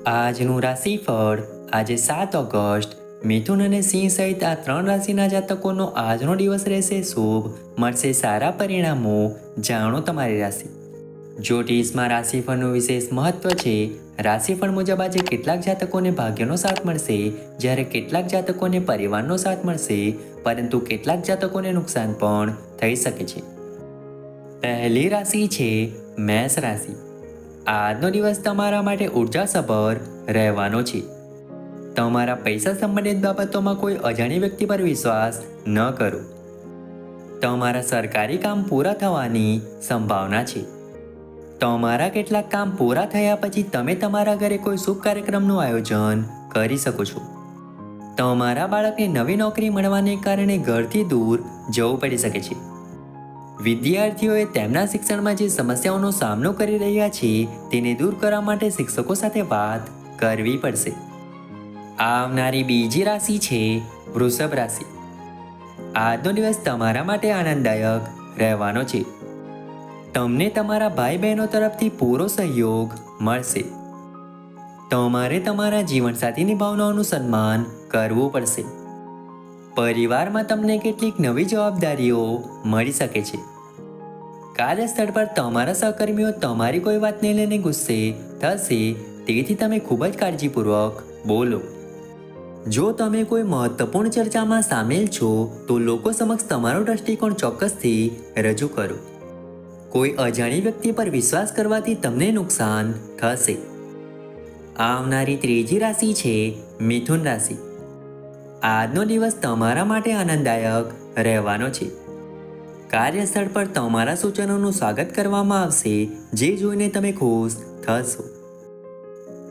આજનું રાશિફળ આજે 7 ઓગસ્ટ મિથુન અને સિંહ સહિત આ 3 રાશિના જાતકોનો આજનો દિવસ રહેશે શુભ. મળશે સારા પરિણામો. જાણો તમારી રાશિ. જ્યોતિષમાં રાશિફળનું વિશેષ મહત્વ છે. રાશિફળ મુજબ આજે કેટલાક જાતકોને ભાગ્યનો સાથ મળશે, જ્યારે કેટલાક જાતકોને પરિવારનો સાથ મળશે, પરંતુ કેટલાક જાતકોને નુકસાન પણ થઈ શકે છે. પહેલી રાશિ છે મેષ રાશિ. આજનો દિવસ તમારા માટે ઉર્જાસભર રહેવાનો છે. તમારા પૈસા સંબંધિત બાબતોમાં કોઈ અજાણી વ્યક્તિ પર વિશ્વાસ ન કરો. તમારા સરકારી કામ પૂરા થવાની સંભાવના છે. તમારા કેટલાક કામ પૂરા થયા પછી તમે તમારા ઘરે કોઈ શુભ કાર્યક્રમનું આયોજન કરી શકો છો. તમારા બાળકને નવી નોકરી મળવાને કારણે ઘરથી દૂર જવું પડી શકે છે. વિદ્યાર્થીઓએ તેમના શિક્ષણમાં જે સમસ્યાઓનો સામનો કરી રહ્યા છે તેને દૂર કરવા માટે શિક્ષકો સાથે વાત કરવી પડશે. આવનારી બીજી રાશિ છે વૃષભ રાશિ. આજનો દિવસ તમારા માટે આનંદદાયક રહેવાનો છે. તમને તમારા ભાઈ બહેનો તરફથી પૂરો સહયોગ મળશે. તમારે તમારા જીવનસાથીની ભાવનાઓનું સન્માન કરવું પડશે. પરિવારમાં તમને કેટલીક નવી જવાબદારીઓ મળી શકે છે. કાર્યસ્થળ પર તમારા સહકર્મીઓ તમારી કોઈ વાતને લઈને ગુસ્સે થશે, તેથી તમે ખૂબ જ કાળજીપૂર્વક બોલો. જો તમે કોઈ મહત્વપૂર્ણ ચર્ચામાં સામેલ છો તો લોકો સમક્ષ તમારો દૃષ્ટિકોણ ચોક્કસથી રજૂ કરો. કોઈ અજાણી વ્યક્તિ પર વિશ્વાસ કરવાથી તમને નુકસાન થશે. આવનારી ત્રીજી રાશિ છે મિથુન રાશિ. આજનો દિવસ તમારા માટે આનંદદાયક રહેવાનો છે. કાર્યસ્થળ પર તમારા સૂચનોનું સ્વાગત કરવામાં આવશે, જે જોઈને તમે ખુશ થશો.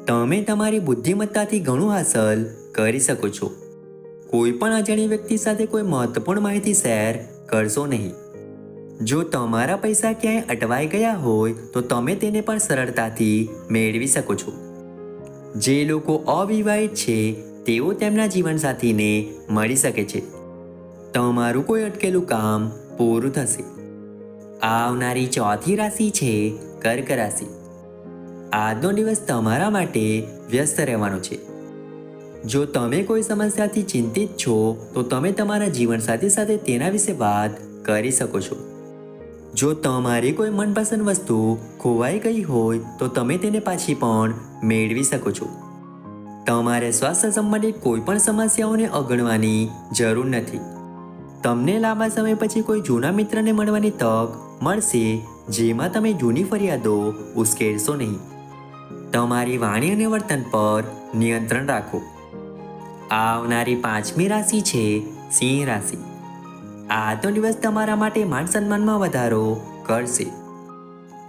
તમે તમારી બુદ્ધિમત્તાથી ઘણું હાંસલ કરી શકો છો. કોઈ પણ અજાણી વ્યક્તિ સાથે કોઈ મહત્વપૂર્ણ માહિતી શેર કરશો નહીં. જો તમારા પૈસા ક્યાંય અટવાઈ ગયા હોય તો તમે તેને પણ સરળતાથી મેળવી શકો છો. જે લોકો અવિવાહિત છે તેઓ તેમના જીવનસાથીને મળી શકે છે. તમારું કોઈ અટકેલું કામ પૂરું થશે. આવનારી ચોથી રાશિ છે કર્ક રાશિ. આજનો દિવસ તમારા માટે વ્યસ્ત રહેવાનો છે. જો તમે કોઈ સમસ્યાથી ચિંતિત છો તો તમે તમારા જીવનસાથી સાથે તેના વિશે વાત કરી શકો છો. જો તમારી કોઈ મનપસંદ વસ્તુ ખોવાઈ ગઈ હોય તો તમે તેને પાછી પણ મેળવી શકો છો. તમારે સ્વાસ્થ્ય સંબંધિત કોઈ પણ સમસ્યાઓને અવગણવાની જરૂર નથી. તમને લાંબા સમય પછી કોઈ જૂના મિત્રને મળવાની તક મળશે, જેમાં તમે જૂની ફરિયાદો ઉશ્કેરશો નહીં. તમારી વાણી અને વર્તન પર નિયંત્રણ રાખો. આવનારી પાંચમી રાશિ છે સિંહ રાશિ. આજનો દિવસ તમારા માટે માન સન્માનમાં વધારો કરશે.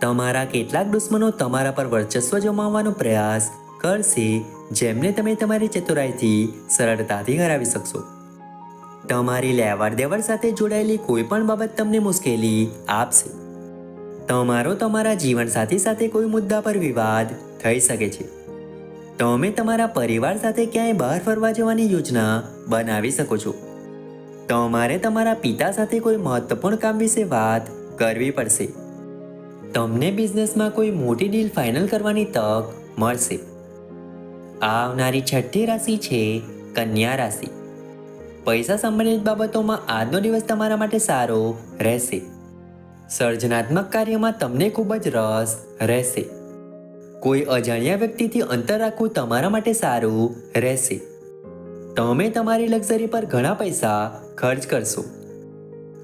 તમારા કેટલાક દુશ્મનો તમારા પર વર્ચસ્વ જમાવવાનો પ્રયાસ કરશે, જેમને તમે તમારી ચતુરાઈથી સરળતાથી હરાવી શકશો. તમારી લેવડ દેવડ સાથે જોડાયેલી કોઈ પણ બાબત તમને મુશ્કેલી આપશે. તમારો તમારા જીવનસાથી સાથે કોઈ મુદ્દા પર વિવાદ થઈ શકે છે. તમે તમારા પરિવાર સાથે ક્યાંય બહાર ફરવા જવાની યોજના બનાવી શકો છો. તમારે તમારા પિતા સાથે કોઈ મહત્વપૂર્ણ કામ વિશે વાત કરવી પડશે. તમને બિઝનેસમાં કોઈ મોટી ડીલ ફાઇનલ કરવાની તક મળશે. આવનારી છઠ્ઠી રાશિ છે કન્યા રાશિ. પૈસા સંબંધિત બાબતોમાં આજનો દિવસ તમારા માટે સારો રહેશે. સર્જનાત્મક કાર્યમાં તમને ખૂબ જ રસ રહેશે. કોઈ અજાણ્યા વ્યક્તિથી અંતર રાખવું તમારા માટે સારું રહેશે. તમે તમારી લક્ઝરી પર ઘણા પૈસા ખર્ચ કરશો.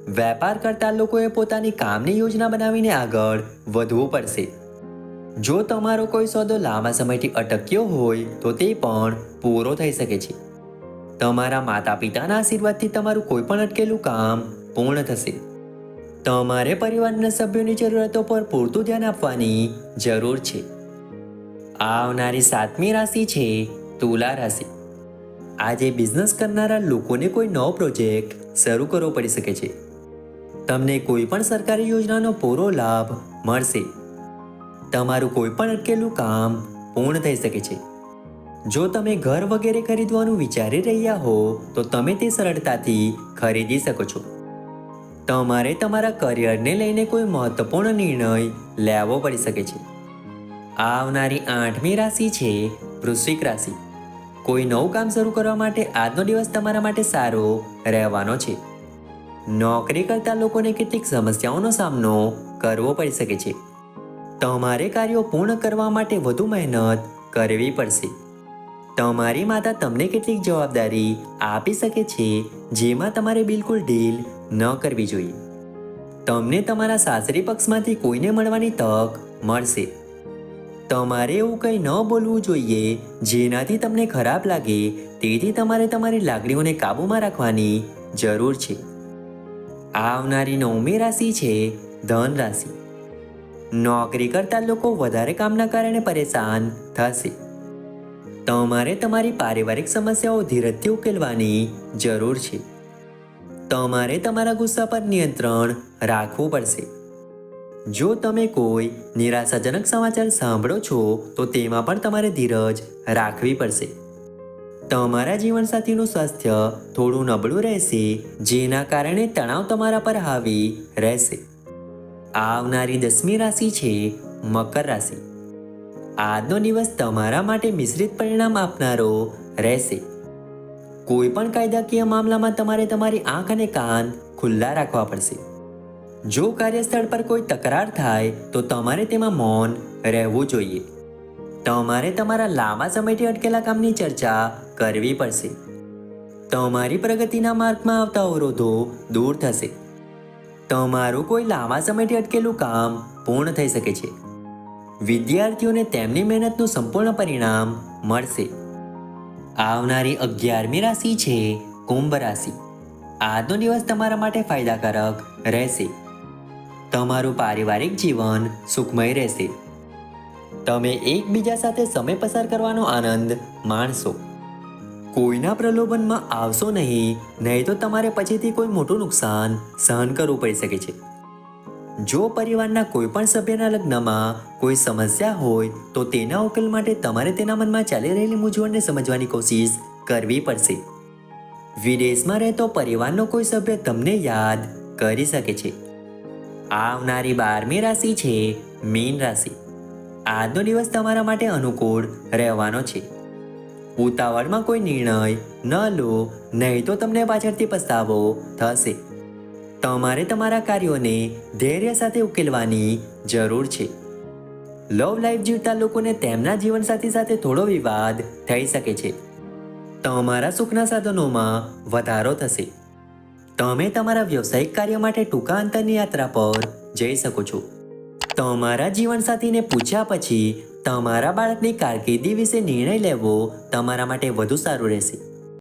વેપાર કરતા લોકોએ પોતાની કામની યોજના બનાવીને આગળ વધવું પડશે. જો તમારો કોઈ સોદો લાંબા સમયથી અટક્યો હોય તો તે પણ પૂરો થઈ શકે છે. તમારા માતા પિતાના આશીર્વાદથી તમારું કોઈ પણ અટકેલું કામ પૂર્ણ થશે. તમારે પરિવારના સભ્યોની જરૂરિયાતો પર પૂરતું ધ્યાન આપવાની જરૂર છે. આવનારી સાતમી રાશિ છે તુલા રાશિ. આજે બિઝનેસ કરનારા લોકોને કોઈ નવો પ્રોજેક્ટ શરૂ કરવો પડી શકે છે. તમને કોઈ પણ સરકારી યોજનાનો પૂરો લાભ મળશે. તમારું કોઈ પણ અટકેલું કામ પૂર્ણ થઈ શકે છે. જો તમે ઘર વગેરે ખરીદવાનું વિચારી રહ્યા હો તો તમે તે સરળતાથી ખરીદી શકો છો. તમારે તમારા કરિયરને લઈને કોઈ મહત્વપૂર્ણ નિર્ણય લેવો પડી શકે છે. આવનારી આઠમી રાશિ છે વૃશ્ચિક રાશિ, કોઈ નવું કામ શરૂ કરવા માટે આજનો દિવસ તમારા માટે સારો રહેવાનો છે. નોકરી કરતા લોકોને કેટલીક સમસ્યાઓનો સામનો કરવો પડી શકે છે. તમારે કાર્યો પૂર્ણ કરવા માટે વધુ મહેનત કરવી પડશે. તમારી માતા તમને કેટલીક જવાબદારી આપી શકે છે જેમાં તમારે બિલકુલ ઢીલ ન કરવી જોઈએ. તમને તમારા સાસરી પક્ષમાંથી કોઈને મળવાની તક મળશે. તમારે એવું કંઈ ન બોલવું જોઈએ જેનાથી તમને ખરાબ લાગે, તેથી તમારે તમારી લાગણીઓને કાબૂમાં રાખવાની જરૂર છે. આવનારી 9મી રાશિ છે ધન રાશિ. નોકરી કરતા લોકો વધારે કામના કારણે પરેશાન થશે. તમારે તમારી પારિવારિક સમસ્યાઓ ધીરજથી ઉકેલવાની જરૂર છે. તમારે તમારા ગુસ્સા પર નિયંત્રણ રાખવું પડશે. જો તમે કોઈ નિરાશાજનક સમાચાર સાંભળો છો તો તેમાં પણ તમારે ધીરજ રાખવી પડશે. તમારા જીવનસાથીનું સ્વાસ્થ્ય થોડું નબળું રહેશે, જેના કારણે તણાવ તમારા પર હાવી રહેશે. આવનારી 10મી રાશિ છે મકર રાશિ. આજનો દિવસ તમારા માટે મિશ્રિત પરિણામ આપનારો રહેશે. કોઈ પણ કાયદાકીય મામલામાં તમારે તમારી આંખ અને કાન ખુલ્લા રાખવા પડશે. જો કાર્યસ્થળ પર કોઈ તકરાર થાય તો તમારે તેમાં મૌન રહેવું જોઈએ. તમારે તમારા લાંબા સમયથી અટકેલા કામની ચર્ચા કરવી પડશે. તમારી પ્રગતિના માર્ગમાં આવતા અવરોધો દૂર થશે. તમારું કોઈ લાંબા સમયથી અટકેલું કામ પૂર્ણ થઈ શકે છે. વિદ્યાર્થીઓને તેમની મહેનતનું સંપૂર્ણ પરિણામ મળશે. આવનારી 11મી રાશિ છે કુંભ રાશિ. આજનો દિવસ તમારા માટે ફાયદાકારક રહેશે. તમારું પારિવારિક જીવન સુખમય રહેશે. તમે એકબીજા સાથે સમય પસાર કરવાનો આનંદ માણશો. કોઈના પ્રલોભનમાં આવશો નહીં તો તમારે પછીથી કોઈ મોટું નુકસાન સહન કરવું પડી શકે છે. જો પરિવારના કોઈ પણ સભ્યના લગ્નમાં કોઈ સમસ્યા હોય તો તેના ઉકેલ માટે તમારે તેના મનમાં ચાલી રહેલી મૂંઝવણને સમજવાની કોશિશ કરવી પડશે. વિદેશમાં રહેતો પરિવારનો કોઈ સભ્ય તમને યાદ કરી શકે છે. આવનારી 12મી રાશિ છે મીન રાશિ. આજનો દિવસ તમારા માટે અનુકૂળ રહેવાનો છે. ઉતાવળમાં કોઈ નિર્ણય ન લો, નહીં તો તમને પાછળથી પસ્તાવો થશે. તમારે તમારા કાર્યોને ધૈર્ય સાથે ઉકેલવાની જરૂર છે. લવ લાઈફ જીવતા લોકોને તેમના જીવનસાથી સાથે થોડો વિવાદ થઈ શકે છે. તમારા સુખના સાધનોમાં વધારો થશે. તમે તમારા વ્યવસાયિક કાર્ય માટે ટૂંકા અંતરની યાત્રા પર જઈ શકો છો. તમારા જીવનસાથીને પૂછ્યા પછી તમારા બાળકની કારકિર્દી વિશે નિર્ણય લેવો તમારા માટે વધુ સારું રહેશે.